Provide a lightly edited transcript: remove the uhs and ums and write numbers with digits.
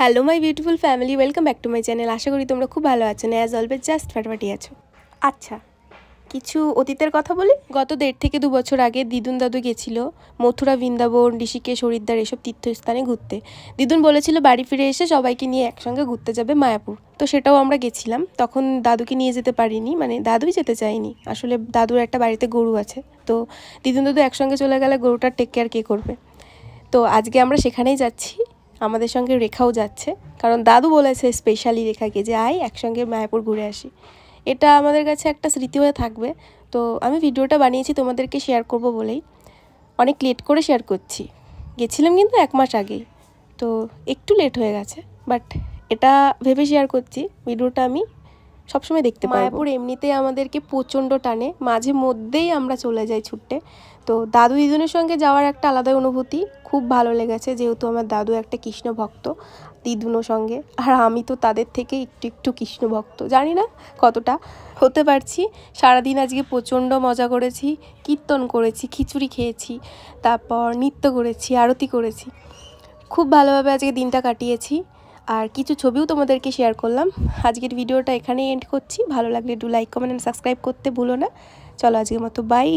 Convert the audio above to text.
Hello my beautiful family, welcome back to my channel. আশা করি তোমরা খুব ভালো আছো না, অ্যাজ অলওয়েজ জাস্ট ফাটাফাটি আছো। আচ্ছা, কিছু অতীতের কথা বলি। গত 1.5 থেকে 2 বছর আগে দিদুন দাদু গেছিল মথুরা, বৃন্দাবন, ঋষিকেশ, হরিদ্বার এসব তীর্থস্থানে ঘুরতে। দিদুন বলেছিল বাড়ি ফিরে এসে সবাইকে নিয়ে একসঙ্গে ঘুরতে যাবে মায়াপুর। তো সেটাও আমরা গেছিলাম। তখন দাদুকে নিয়ে যেতে পারিনি, মানে দাদুই যেতে চায়নি। আসলে দাদুর একটা বাড়িতে গরু আছে, তো দিদুন দাদু একসঙ্গে চলে গেলে গরুটার টেক কেয়ার কে করবে। তো আজকে আমরা সেখানেই যাচ্ছি, আমাদের সঙ্গে রেখাও যাচ্ছে, কারণ দাদু বলেছে স্পেশালি রেখাকে যে আয় একসঙ্গে মায়াপুর ঘুরে আসি। এটা আমাদের কাছে একটা স্মৃতি হয়ে থাকবে। তো আমি ভিডিওটা বানিয়েছি তোমাদেরকে শেয়ার করব বলেই, অনেক লেট করে শেয়ার করছি। গেছিলাম কিন্তু 1 মাস আগেই, তো একটু লেট হয়ে গেছে, বাট এটা ভেবে শেয়ার করছি ভিডিওটা আমি সবসময় দেখতে পারবো। মায়াপুর এমনিতেই আমাদেরকে প্রচণ্ড টানে, মাঝে মধ্যেই আমরা চলে যাই ছুটতে। তো দাদু দিদুনের সঙ্গে যাওয়ার একটা আলাদা অনুভূতি, খুব ভালো লেগেছে, যেহেতু আমার দাদু একটা কৃষ্ণ ভক্ত, দিদুনও সঙ্গে, আর আমি তো তাদের থেকে একটু একটু কৃষ্ণ ভক্ত, জানি না কতটা হতে পারছি। সারাদিন আজকে প্রচণ্ড মজা করেছি, কীর্তন করেছি, খিচুড়ি খেয়েছি, তারপর নৃত্য করেছি, আরতি করেছি, খুব ভালোভাবে আজকে দিনটা কাটিয়েছি। আর কিছু ছবিও তোমাদেরকে শেয়ার করলাম। আজকের ভিডিওটা এখানেই এন্ড করছি। ভালো লাগলে do like, comment and subscribe করতে ভুলো না। চলো আজকের মতো বাই।